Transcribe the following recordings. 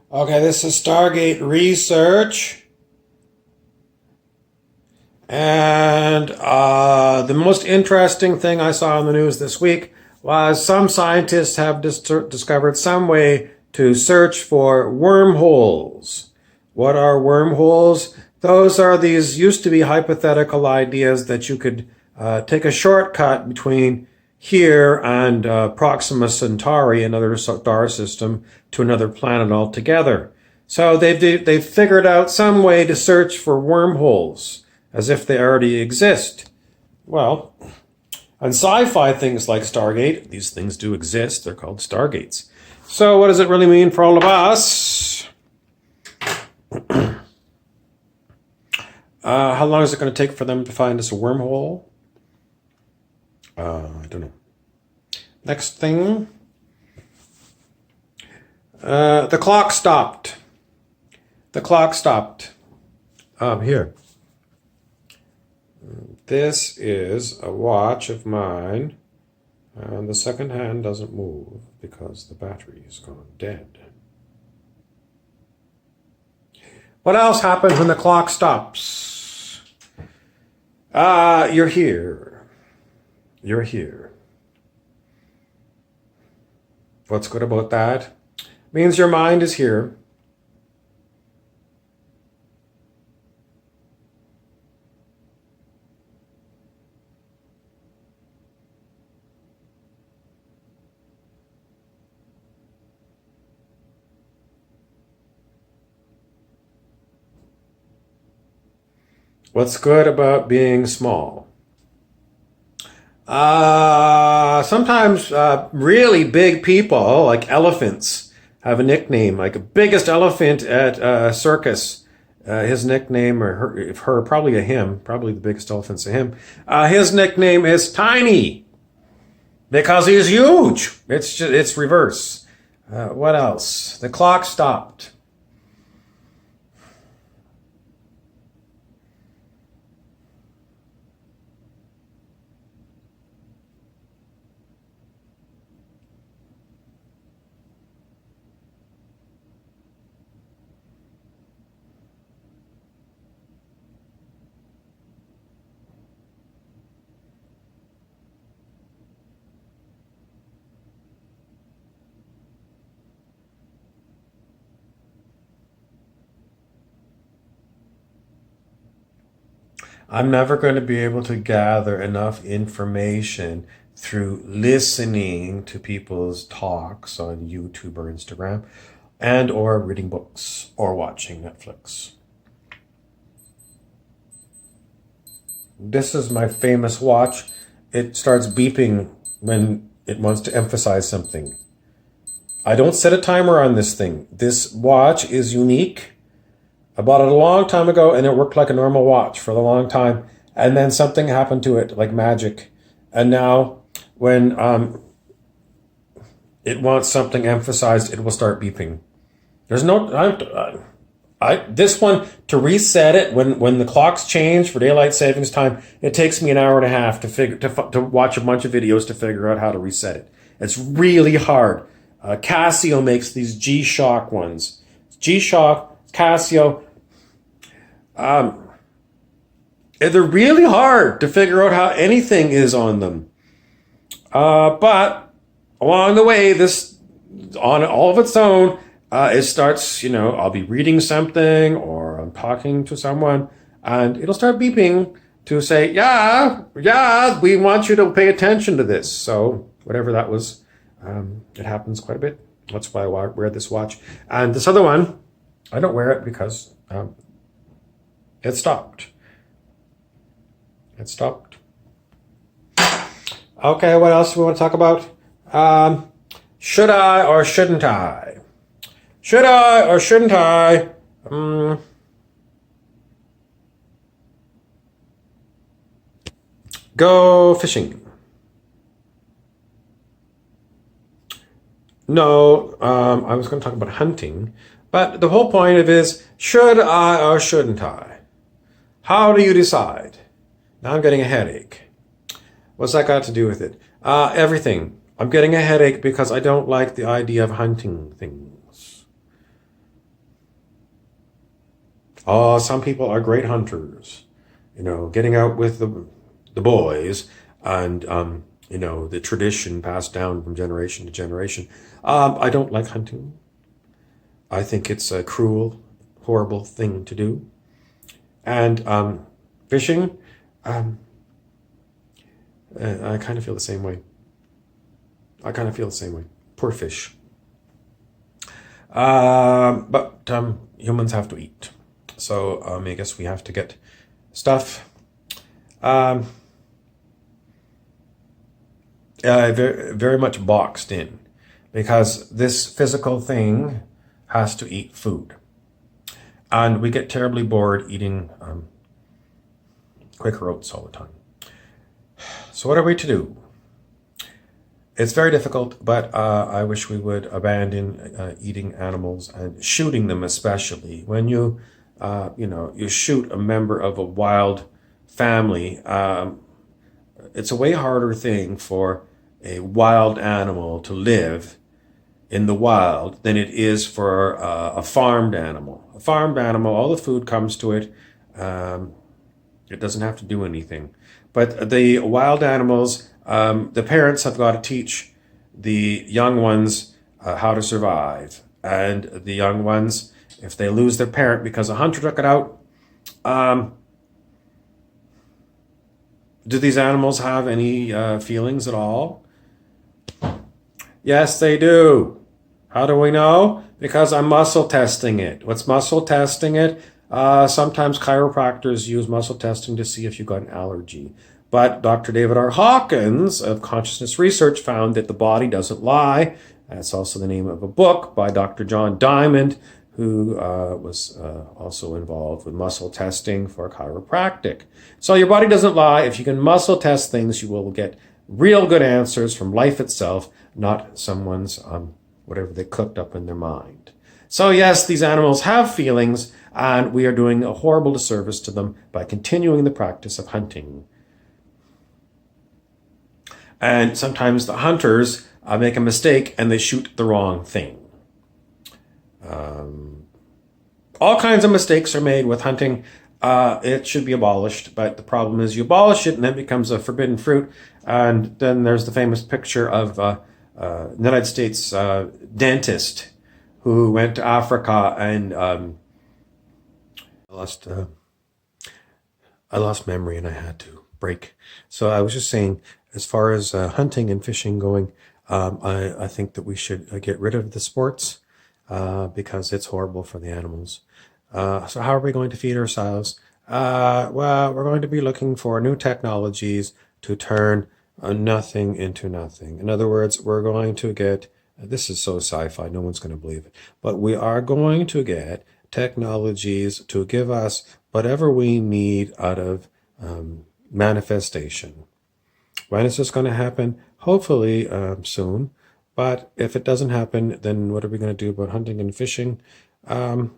Okay, this is Stargate Research. And the most interesting thing I saw in the news this week was some scientists have discovered some way to search for wormholes. What are wormholes? Those are these used to be hypothetical ideas that you could take a shortcut between here and Proxima Centauri, another star system, to another planet altogether. So they've figured out some way to search for wormholes as if they already exist. Well, on sci-fi things like Stargate, these things do exist. They're called Stargates. So what does it really mean for all of us? How long is it going to take for them to find us a wormhole? I don't know. Next thing. The clock stopped. The clock stopped. Here. This is a watch of mine, and the second hand doesn't move because the battery is gone dead. What else happens when the clock stops? You're here. You're here. What's good about that? Means your mind is here. What's good about being small? Sometimes really big people, like elephants, have a nickname. Like a biggest elephant at a circus, his nickname, or her, probably a him, probably the biggest elephant's a him. His nickname is Tiny because he's huge. It's reverse. What else? The clock stopped. I'm never going to be able to gather enough information through listening to people's talks on YouTube or Instagram and or reading books or watching Netflix. This is my famous watch. It starts beeping when it wants to emphasize something. I don't set a timer on this thing. This watch is unique. I bought it a long time ago and it worked like a normal watch for a long time. And then something happened to it like magic. And now when it wants something emphasized, it will start beeping. There's no this one to reset it when the clocks change for daylight savings time. It takes me an hour and a half to watch a bunch of videos to figure out how to reset it. It's really hard. Casio makes these G-Shock ones. G-Shock, Casio. They're really hard to figure out how anything is on them. But along the way, this on all of its own, it starts, I'll be reading something or I'm talking to someone and it'll start beeping to say, yeah, we want you to pay attention to this. So whatever that was, it happens quite a bit. That's why I wear this watch. And this other one, I don't wear it because it stopped. It stopped. Okay, what else do we want to talk about? Should I or shouldn't I? Should I or shouldn't I? Go fishing. No, I was going to talk about hunting, but the whole point of it is, should I or shouldn't I? How do you decide? Now I'm getting a headache. What's that got to do with it? Everything. I'm getting a headache because I don't like the idea of hunting things. Oh, some people are great hunters. Getting out with the boys and the tradition passed down from generation to generation. I don't like hunting. I think it's a cruel, horrible thing to do. And fishing, um, I kind of feel the same way. I kind of feel the same way. Poor fish. But humans have to eat. So I guess we have to get stuff. Um, very, very much boxed in because this physical thing has to eat food. And we get terribly bored eating Quaker oats all the time. So what are we to do? It's very difficult, but I wish we would abandon eating animals and shooting them, especially when you shoot a member of a wild family. It's a way harder thing for a wild animal to live in the wild than it is for a farmed animal. A farmed animal, all the food comes to it. It doesn't have to do anything. But the wild animals, the parents have got to teach the young ones how to survive. And the young ones, if they lose their parent because a hunter took it out, do these animals have any feelings at all? Yes, they do. How do we know? Because I'm muscle testing it. What's muscle testing it? Sometimes chiropractors use muscle testing to see if you've got an allergy. But Dr. David R. Hawkins of Consciousness Research found that the body doesn't lie. That's also the name of a book by Dr. John Diamond, who was also involved with muscle testing for chiropractic. So your body doesn't lie. If you can muscle test things, you will get real good answers from life itself, not someone's whatever they cooked up in their mind. So yes, these animals have feelings, and we are doing a horrible disservice to them by continuing the practice of hunting. And sometimes the hunters make a mistake and they shoot the wrong thing. All kinds of mistakes are made with hunting. It should be abolished, but the problem is you abolish it and then it becomes a forbidden fruit. And then there's the famous picture of United States dentist who went to Africa and I lost memory and I had to break. So I was just saying, as far as hunting and fishing going, I think that we should get rid of the sports because it's horrible for the animals. So how are we going to feed ourselves? Well, we're going to be looking for new technologies to turn nothing into nothing. In other words, we're going to get, this is so sci-fi, no one's going to believe it, but we are going to get technologies to give us whatever we need out of manifestation. When is this going to happen? Hopefully soon. But if it doesn't happen, then what are we going to do about hunting and fishing? Why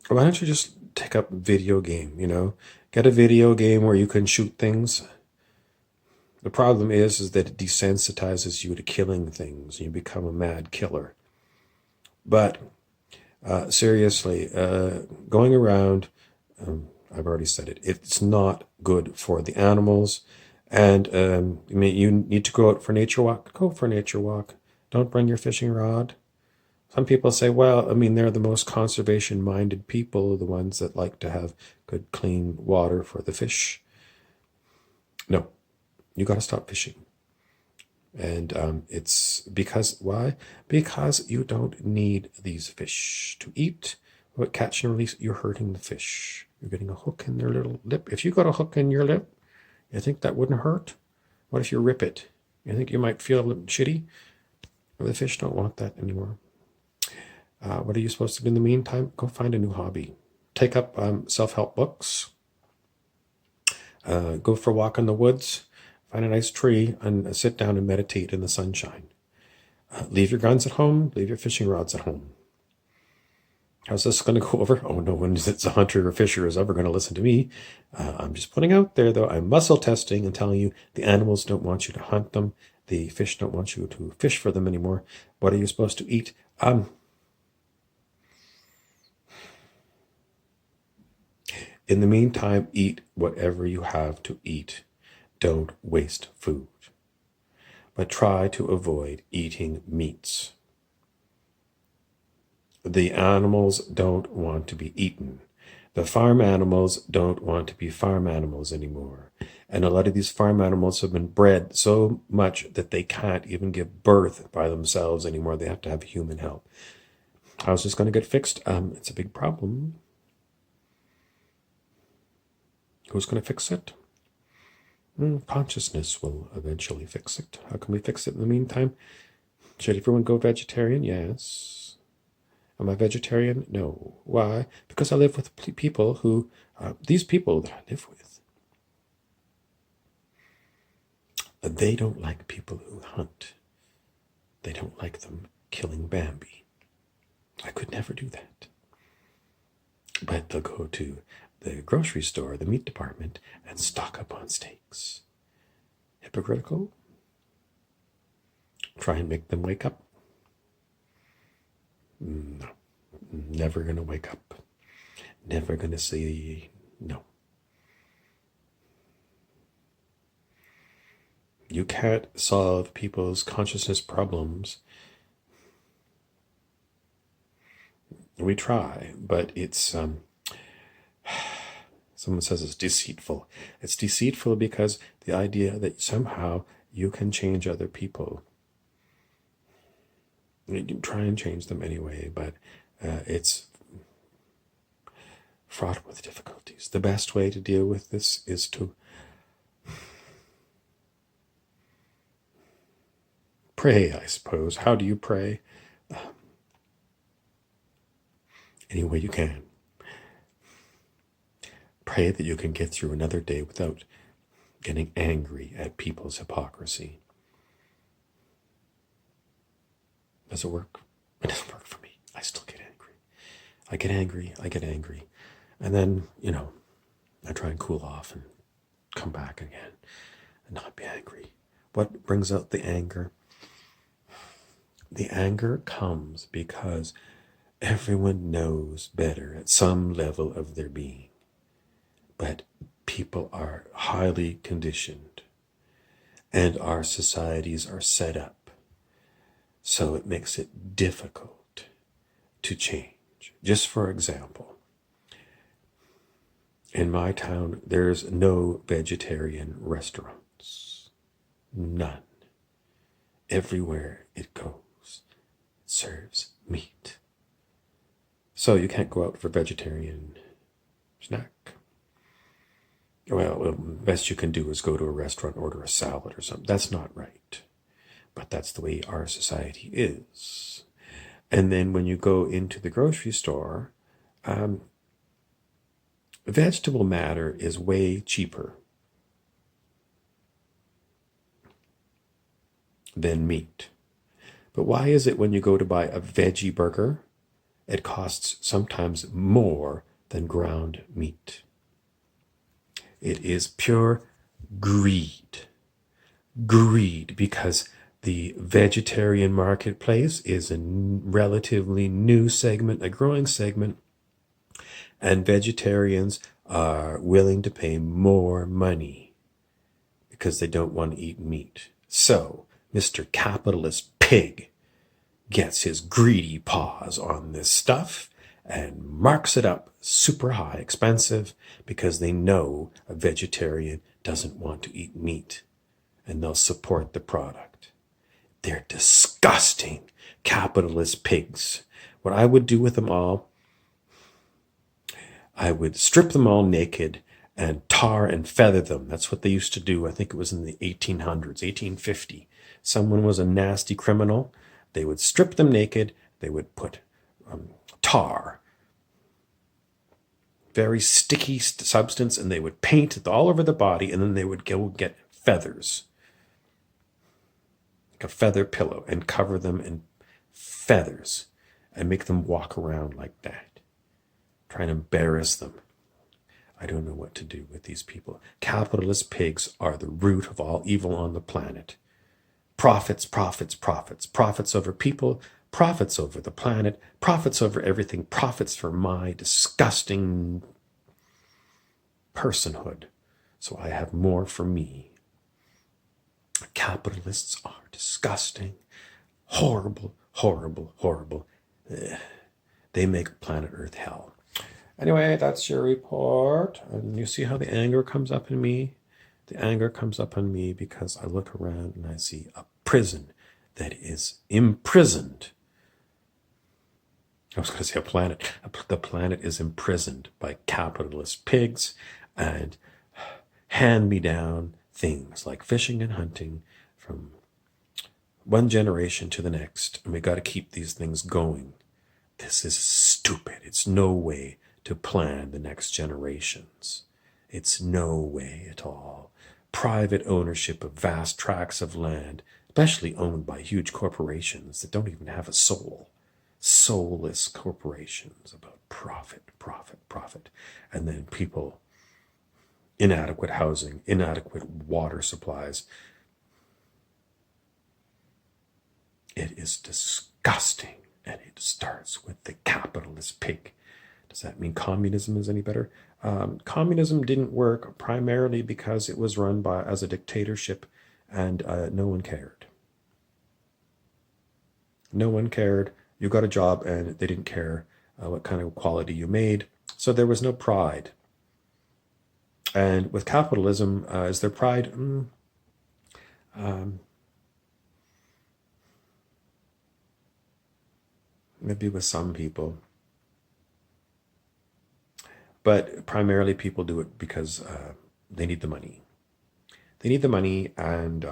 don't you just take up a video game, Get a video game where you can shoot things. The problem is that it desensitizes you to killing things. You become a mad killer. But seriously, going around, I've already said it, it's not good for the animals. And you need to go out for a nature walk. Go for a nature walk. Don't bring your fishing rod. Some people say, well, they're the most conservation-minded people, the ones that like to have good, clean water for the fish. No, you got to stop fishing. And it's because, why? Because you don't need these fish to eat. But catch and release, you're hurting the fish. You're getting a hook in their little lip. If you got a hook in your lip, you think that wouldn't hurt? What if you rip it? You think you might feel a little shitty? Well, the fish don't want that anymore. What are you supposed to do in the meantime? Go find a new hobby. Take up self-help books. Go for a walk in the woods. Find a nice tree and sit down and meditate in the sunshine. Leave your guns at home. Leave your fishing rods at home. How's this going to go over? Oh, no one that's a hunter or fisher is ever going to listen to me. I'm just putting out there, though, I'm muscle testing and telling you the animals don't want you to hunt them. The fish don't want you to fish for them anymore. What are you supposed to eat? In the meantime, eat whatever you have to eat. Don't waste food. But try to avoid eating meats. The animals don't want to be eaten. The farm animals don't want to be farm animals anymore. And a lot of these farm animals have been bred so much that they can't even give birth by themselves anymore. They have to have human help. How's this going to get fixed? It's a big problem. Who's going to fix it? Consciousness will eventually fix it. How can we fix it in the meantime? Should everyone go vegetarian? Yes. Am I vegetarian? No. Why? Because I live with people who, these people that I live with, they don't like people who hunt. They don't like them killing Bambi. I could never do that. But they'll go to the grocery store, the meat department, and stock up on steaks. Hypocritical? Try and make them wake up? No. Never going to wake up. Never going to say no. You can't solve people's consciousness problems. We try, but it's, someone says it's deceitful. It's deceitful because the idea that somehow you can change other people. You try and change them anyway, but it's fraught with difficulties. The best way to deal with this is to pray, I suppose. How do you pray? Any way you can. Pray that you can get through another day without getting angry at people's hypocrisy. Does it work? It doesn't work for me. I still get angry. I get angry. And then, I try and cool off and come back again and not be angry. What brings out the anger? The anger comes because everyone knows better at some level of their being. But people are highly conditioned, and our societies are set up so it makes it difficult to change. Just for example, in my town, there's no vegetarian restaurants. None. Everywhere it goes, it serves meat. So you can't go out for vegetarian snack. Well, the best you can do is go to a restaurant, order a salad or something. That's not right. But that's the way our society is. And then when you go into the grocery store, vegetable matter is way cheaper than meat. But why is it when you go to buy a veggie burger, it costs sometimes more than ground meat? It is pure greed. Greed, because the vegetarian marketplace is a relatively new segment, a growing segment, and vegetarians are willing to pay more money because they don't want to eat meat. So, Mr. Capitalist Pig gets his greedy paws on this stuff and marks it up super high, expensive, because they know a vegetarian doesn't want to eat meat, and they'll support the product. They're disgusting capitalist pigs. What I would do with them all, I would strip them all naked and tar and feather them. That's what they used to do. I think it was in the 1800s, 1850. Someone was a nasty criminal. They would strip them naked. They would put tar, very sticky substance, and they would paint it all over the body, and then they would go get feathers, like a feather pillow, and cover them in feathers and make them walk around like that, try and embarrass them. I don't know what to do with these people. Capitalist pigs are the root of all evil on the planet. Profits, profits, profits. Profits over people, profits over the planet, profits over everything, profits for my disgusting personhood. So I have more for me. Capitalists are disgusting, horrible, horrible, horrible. They make planet Earth hell. Anyway, that's your report. And you see how the anger comes up in me? The anger comes up on me because I look around and I see a prison that is imprisoned. I was going to say a planet. The planet is imprisoned by capitalist pigs and hand-me-down things like fishing and hunting from one generation to the next. And we got to keep these things going. This is stupid. It's no way to plan the next generations. It's no way at all. Private ownership of vast tracts of land, especially owned by huge corporations that don't even have a soul. Soulless corporations about profit, profit, profit. And then people, inadequate housing, inadequate water supplies. It is disgusting. And it starts with the capitalist pig. Does that mean communism is any better? Communism didn't work primarily because it was run as a dictatorship and no one cared. No one cared. You got a job and they didn't care what kind of quality you made. So there was no pride. And with capitalism, is there pride? Maybe with some people. But primarily people do it because they need the money. They need the money and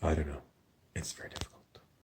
I don't know. It's very difficult.